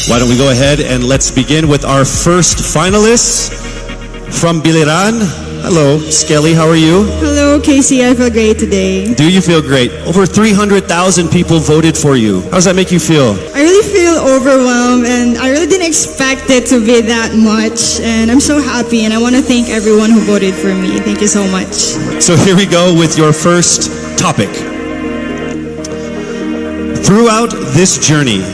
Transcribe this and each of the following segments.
Why don't we go ahead and let's begin with our first finalists from Biliran. Hello, Skelly, how are you? Hello, Casey. I feel great today. Do you feel great? Over 300,000 people voted for you. How does that make you feel? I really feel overwhelmed and I really didn't expect it to be that much. And I'm so happy and I want to thank everyone who voted for me. Thank you so much. So here we go with your first topic. Throughout this journey,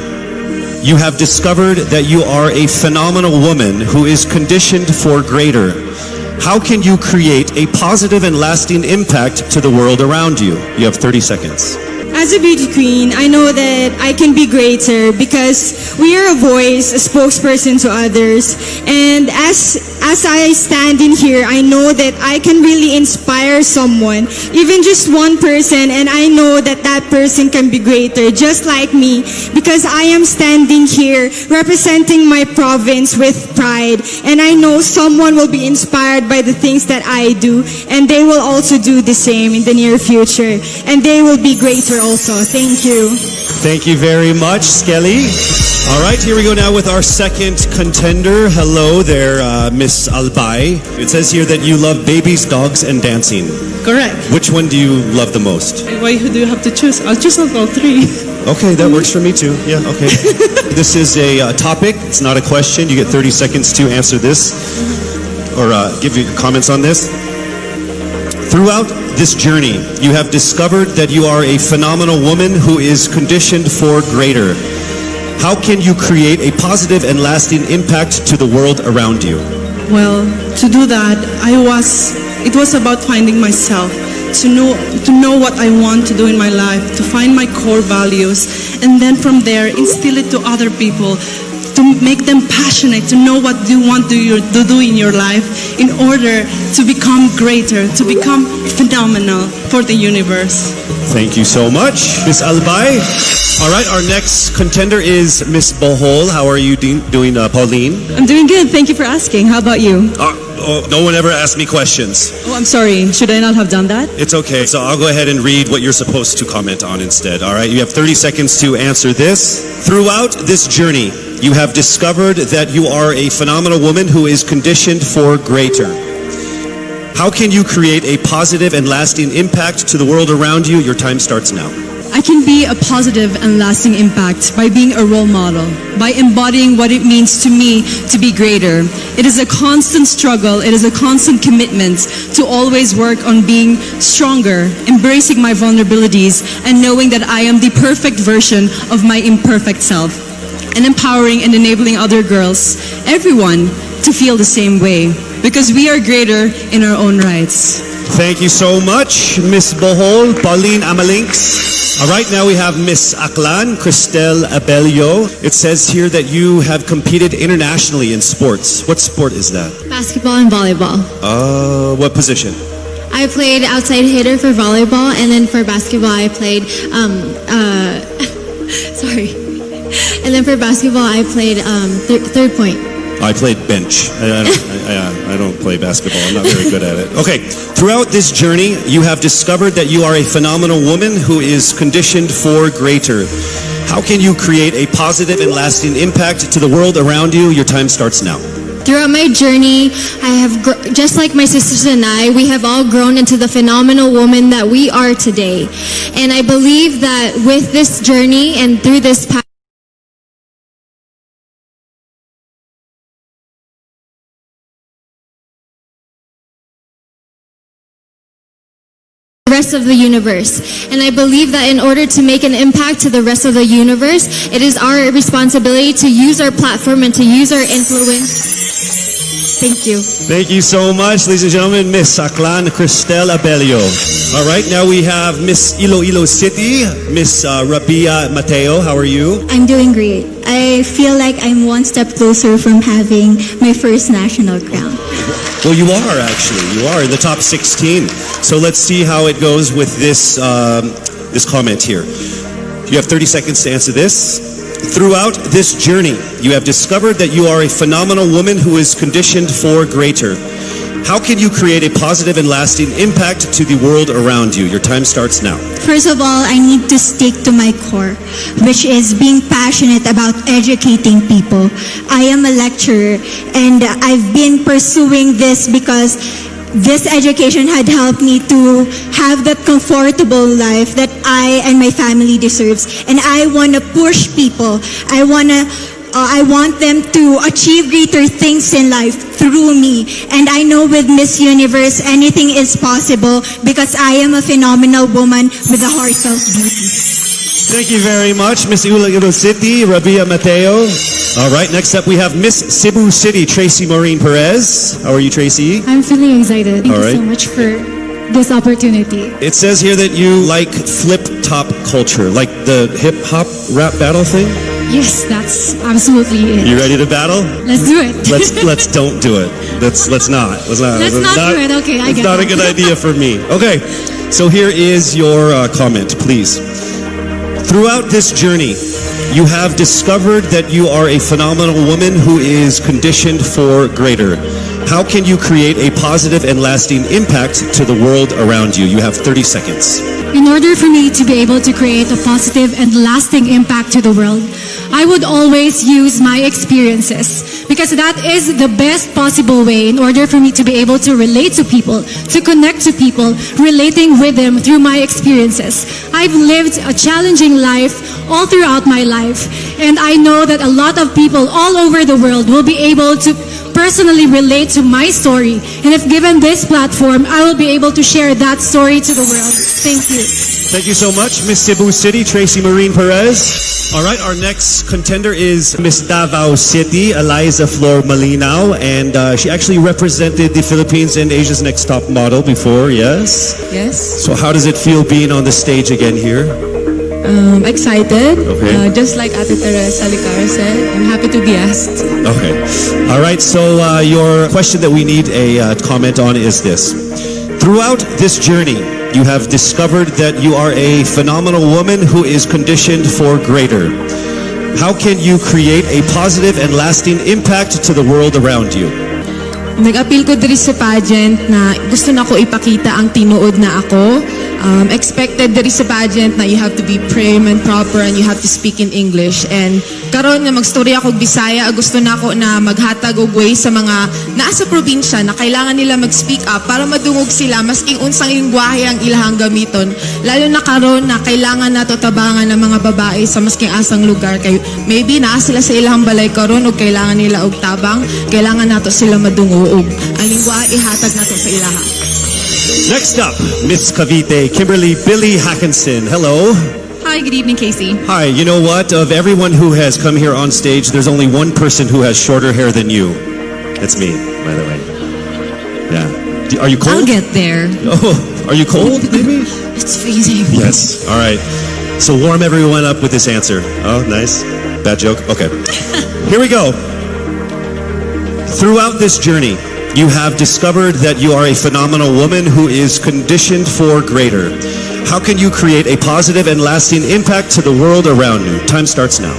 you have discovered that you are a phenomenal woman who is conditioned for greater. How can you create a positive and lasting impact to the world around you? You have 30 seconds. As a beauty queen, I know that I can be greater because we are a voice, a spokesperson to others. And as I stand in here, I know that I can really inspire someone, even just one person, and I know that that person can be greater, just like me, because I am standing here representing my province with pride. And I know someone will be inspired by the things that I do, and they will also do the same in the near future. And they will be greater also. Thank you. Thank you very much, Skelly. All right, here we go now with our second contender. Hello there, Miss Albay. It says here that you love babies, dogs, and dancing. Correct. Which one do you love the most? Why do you have to choose? I'll choose all three. Okay, that works for me too. Yeah, okay. This is a topic. It's not a question. You get 30 seconds to answer this or give your comments on this. Throughout this journey, you have discovered that you are a phenomenal woman who is conditioned for greater. How can you create a positive and lasting impact to the world around you? Well, to do that, it was about finding myself, to know what I want to do in my life, to find my core values, and then from there, instill it to other people, to make them passionate, to know what you want to do in your life in order to become greater, to become phenomenal for the universe. Thank you so much, Miss Albay. All right, our next contender is Miss Bohol. How are you doing, Pauline? I'm doing good. Thank you for asking. How about you? No one ever asked me questions. Oh, I'm sorry. Should I not have done that? It's okay. So I'll go ahead and read what you're supposed to comment on instead. All right, you have 30 seconds to answer this. Throughout this journey, you have discovered that you are a phenomenal woman who is conditioned for greater. How can you create a positive and lasting impact to the world around you? Your time starts now. I can be a positive and lasting impact by being a role model, by embodying what it means to me to be greater. It is a constant struggle, it is a constant commitment to always work on being stronger, embracing my vulnerabilities, and knowing that I am the perfect version of my imperfect self, and empowering and enabling other girls, everyone, to feel the same way, because we are greater in our own rights. Thank you so much, Miss Bohol, Pauline Amalinks. All right, now we have Miss Aklan, Cristel Abelio. It says here that you have competed internationally in sports. What sport is that? Basketball and volleyball. What position? I played outside hitter for volleyball, and then for basketball I played, sorry. And then for basketball I played third point. I played bench. I don't play basketball. I'm not very good at it. Okay. Throughout this journey, you have discovered that you are a phenomenal woman who is conditioned for greater. How can you create a positive and lasting impact to the world around you? Your time starts now. Throughout my journey, I have, just like my sisters and I, we have all grown into the phenomenal woman that we are today. And I believe that with this journey and through this path, rest of the universe. And I believe that in order to make an impact to the rest of the universe, it is our responsibility to use our platform and to use our influence. Thank you. Thank you so much, ladies and gentlemen, Miss Aklan Cristel Abelio. All right, now we have Miss Iloilo City, Miss Rabia Mateo. How are you? I'm doing great. I feel like I'm one step closer from having my first national crown. Well, you are actually. You are in the top 16. So let's see how it goes with this this comment here. You have 30 seconds to answer this. Throughout this journey, you have discovered that you are a phenomenal woman who is conditioned for greater. How can you create a positive and lasting impact to the world around you? Your time starts now. First of all, I need to stick to my core, which is being passionate about educating people. I am a lecturer, and I've been pursuing this because this education had helped me to have that comfortable life that I and my family deserves. And I want to push people. I want them to achieve greater things in life through me. And I know with Miss Universe, anything is possible because I am a phenomenal woman with a heart of beauty. Thank you very much, Miss Iloilo City, Rabia Mateo. All right, next up we have Miss Cebu City, Tracy Maureen Perez. How are you, Tracy? I'm feeling excited. Thank All you right. so much for this opportunity. It says here that you like flip-top culture, like the hip-hop rap battle thing. Yes, that's absolutely it. You ready to battle? Let's do it. Let's don't do it. Let's not. Let's not do it. Okay, I It's get not a that. good idea for me. Okay, so here is your comment, please. Throughout this journey, you have discovered that you are a phenomenal woman who is conditioned for greater. How can you create a positive and lasting impact to the world around you? You have 30 seconds. In order for me to be able to create a positive and lasting impact to the world, I would always use my experiences because that is the best possible way in order for me to be able to relate to people, to connect to people, relating with them through my experiences. I've lived a challenging life all throughout my life, and I know that a lot of people all over the world will be able to personally relate to my story. And if given this platform, I will be able to share that story to the world. Thank you. Thank you so much, Miss Cebu City, Tracy Maureen Perez. All right, our next contender is Miss Davao City, Eliza Flor Malinaw, and she actually represented the Philippines in Asia's Next Top Model before, yes? Yes, So how does it feel being on the stage again here? excited. Okay. Just like Ate Teresa Licar said, I'm happy to be asked. Okay. All right, so your question that we need a comment on is this. Throughout this journey, you have discovered that you are a phenomenal woman who is conditioned for greater. How can you create a positive and lasting impact to the world around you? Nag-appeal ko diri sa pageant na gusto na ko ipakita ang tinuod na ako. Expected diri sa pageant na you have to be prim and proper and you have to speak in English. And karon nga magstorya ako og Bisaya, gusto na ko na maghatag og way sa mga nasa probinsya na kailangan nila mag-speak up para madungog sila maski unsang lingwahe ang ilahang gamiton. Lalo na karon na kailangan nato tabangan ng mga babae sa masking asang lugar kay maybe naa sila sa ilahang balay karon og kailangan nila og tabang, kailangan nato sila madungog. Ang lingwahe ihatag nato sa ilaha. Next up, Miss Cavite, Kimberly Billy Hackinson. Hello. Hi, good evening, Casey. Hi, you know what? Of everyone who has come here on stage, there's only one person who has shorter hair than you. That's me, by the way. Yeah. Are you I'll cold? get there. Oh, are you cold, maybe? It's freezing. Yes. All right. So warm everyone up with this answer. Oh, nice. Bad joke? Okay. Here we go. Throughout this journey, you have discovered that you are a phenomenal woman who is conditioned for greater. How can you create a positive and lasting impact to the world around you? Time starts now.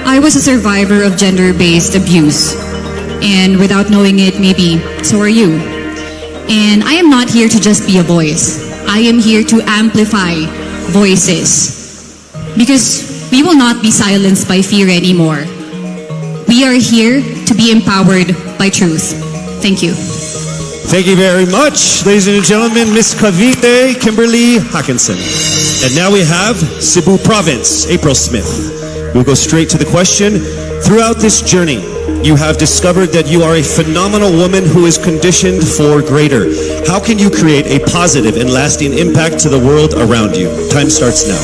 I was a survivor of gender-based abuse. And without knowing it, maybe so are you. And I am not here to just be a voice. I am here to amplify voices. Because we will not be silenced by fear anymore. We are here to be empowered by truth. Thank you. Thank you very much, ladies and gentlemen, Miss Cavite, Kimberly Hackinson. And now we have Cebu Province, April Smith. We'll go straight to the question. Throughout this journey, you have discovered that you are a phenomenal woman who is conditioned for greater. How can you create a positive and lasting impact to the world around you? Time starts now.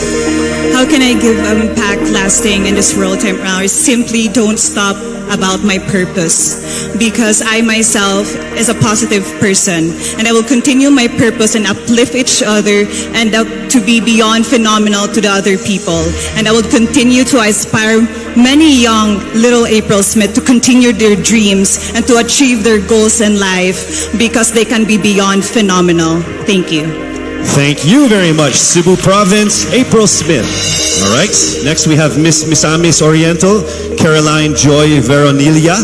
How can I give impact lasting in this world time now? Simply don't stop about my purpose, because I myself is a positive person and I will continue my purpose and uplift each other and to be beyond phenomenal to the other people, and I will continue to inspire many young little April Smith to continue their dreams and to achieve their goals in life because they can be beyond phenomenal. Thank you. Thank you very much, Cebu Province, April Smith. All right, next we have Miss Misamis Oriental, Caroline Joy Veronilla.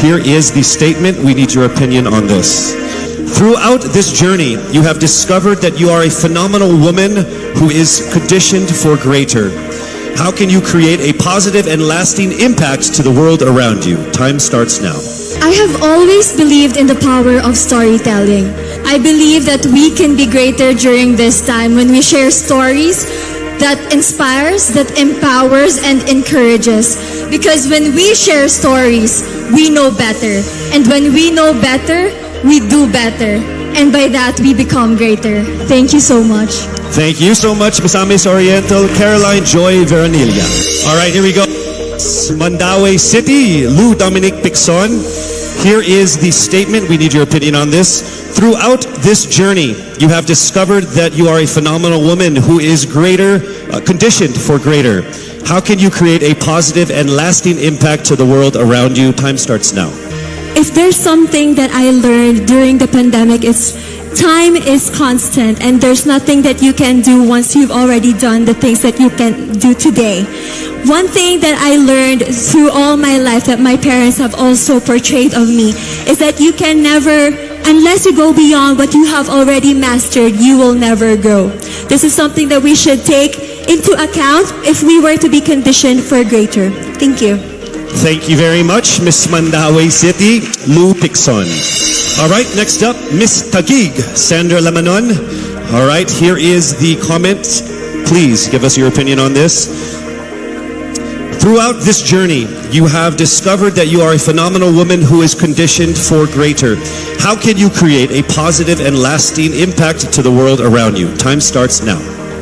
Here is the statement. We need your opinion on this. Throughout this journey, you have discovered that you are a phenomenal woman who is conditioned for greater. How can you create a positive and lasting impact to the world around you? Time starts now. I have always believed in the power of storytelling. I believe that we can be greater during this time when we share stories that inspires, that empowers, and encourages. Because when we share stories, we know better. And when we know better, we do better. And by that, we become greater. Thank you so much. Thank you so much, Misamis Oriental, Caroline Joy Veranilla. All right, here we go. Mandaue City, Lou Dominic Picson. Here is the statement. We need your opinion on this. Throughout this journey, you have discovered that you are a phenomenal woman who is greater, conditioned for greater. How can you create a positive and lasting impact to the world around you? Time starts now. If there's something that I learned during the pandemic, it's time is constant and there's nothing that you can do once you've already done the things that you can do today. One thing that I learned through all my life that my parents have also portrayed of me is that you can never, unless you go beyond what you have already mastered, you will never grow. This is something that we should take into account if we were to be conditioned for greater. Thank you. Thank you very much, Miss Mandaue City, Lou Picson. All right, next up, Miss Taguig, Sandra Lamanon. All right, here is the comment. Please give us your opinion on this. Throughout this journey, you have discovered that you are a phenomenal woman who is conditioned for greater. How can you create a positive and lasting impact to the world around you? Time starts now.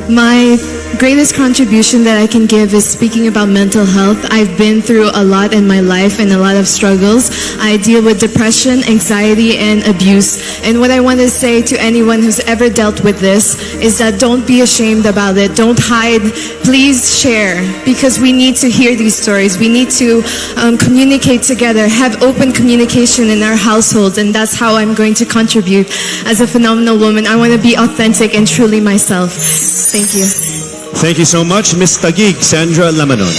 My greatest contribution that I can give is speaking about mental health. I've been through a lot in my life and a lot of struggles. I deal with depression, anxiety, and abuse. And what I want to say to anyone who's ever dealt with this is that don't be ashamed about it. Don't hide. Please share, because we need to hear these stories. We need to communicate together, have open communication in our households, and that's how I'm going to contribute as a phenomenal woman. I want to be authentic and truly myself. Thank you. Thank you so much, Miss Taguig, Sandra Lamanon.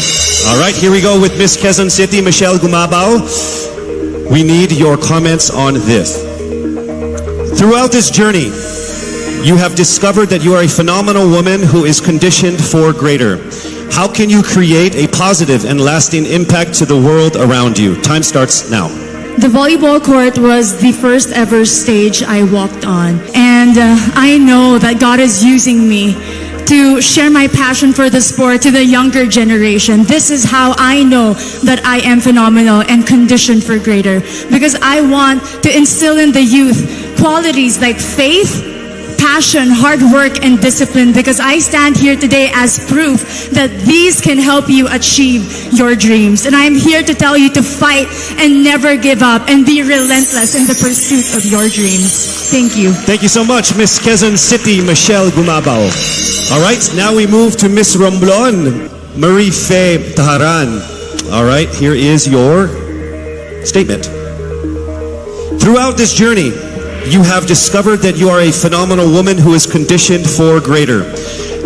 All right, here we go with Miss Quezon City, Michelle Gumabao. We need your comments on this. Throughout this journey, you have discovered that you are a phenomenal woman who is conditioned for greater. How can you create a positive and lasting impact to the world around you? Time starts now. The volleyball court was the first ever stage I walked on. And I know that God is using me to share my passion for the sport to the younger generation. This is how I know that I am phenomenal and conditioned for greater. Because I want to instill in the youth qualities like faith, passion, hard work, and discipline, because I stand here today as proof that these can help you achieve your dreams. And I am here to tell you to fight and never give up and be relentless in the pursuit of your dreams. Thank you. Thank you so much, Miss Quezon City, Michelle Gumabao. All right, now we move to Miss Romblon, Marie Faye Taharan. All right, here is your statement. Throughout this journey, you have discovered that you are a phenomenal woman who is conditioned for greater.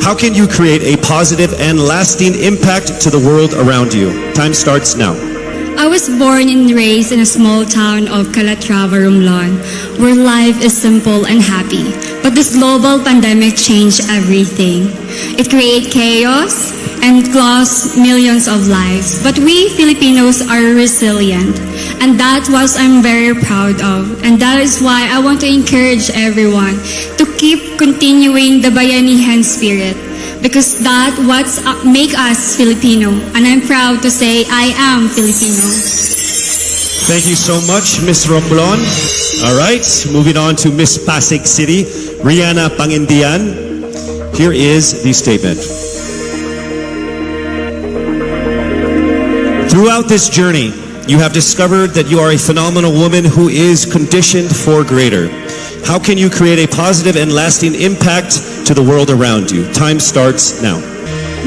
How can you create a positive and lasting impact to the world around you? Time starts now. I was born and raised in a small town of Calatrava, Romblon, where life is simple and happy. But this global pandemic changed everything. It created chaos and lost millions of lives. But we Filipinos are resilient. And that's what I'm very proud of. And that is why I want to encourage everyone to keep continuing the Bayanihan spirit. Because that's what makes us Filipino. And I'm proud to say I am Filipino. Thank you so much, Miss Romblon. All right, moving on to Miss Pasig City, Rihanna Pangindian. Here is the statement. Throughout this journey, you have discovered that you are a phenomenal woman who is conditioned for greater. How can you create a positive and lasting impact to the world around you? Time starts now.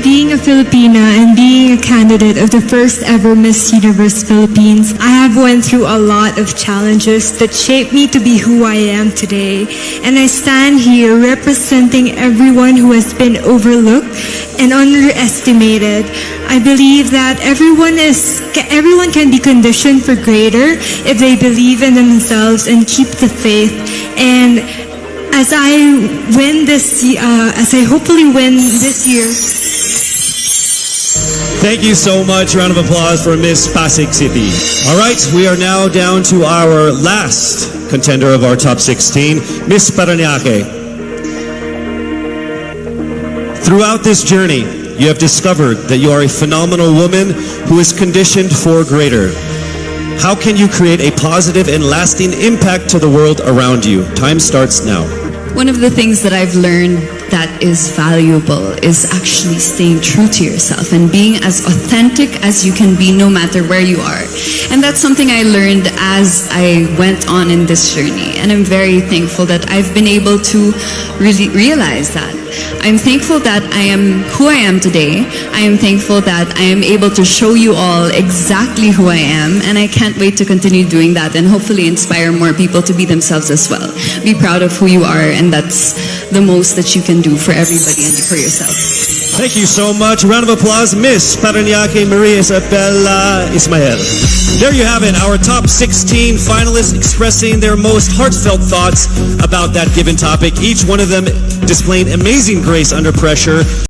Being a Filipina and being a candidate of the first ever Miss Universe Philippines, I have went through a lot of challenges that shaped me to be who I am today. And I stand here representing everyone who has been overlooked and underestimated. I believe that everyone can be conditioned for greater if they believe in themselves and keep the faith. And as I hopefully win this year. Thank you so much. Round of applause for Miss Pasig City. All right, we are now down to our last contender of our top 16, Miss Parañaque. Throughout this journey, you have discovered that you are a phenomenal woman who is conditioned for greater. How can you create a positive and lasting impact to the world around you? Time starts now. One of the things that I've learned that is valuable is actually staying true to yourself and being as authentic as you can be no matter where you are. And that's something I learned as I went on in this journey. And I'm very thankful that I've been able to really realize that. I'm thankful that I am who I am today. I am thankful that I am able to show you all exactly who I am, and I can't wait to continue doing that and hopefully inspire more people to be themselves as well. Be proud of who you are, and that's the most that you can do for everybody and for yourself. Thank you so much. Round of applause, Miss Parañaque Maria Isabella Ismael. There you have it, our top 16 finalists expressing their most heartfelt thoughts about that given topic. Each one of them displaying amazing grace under pressure.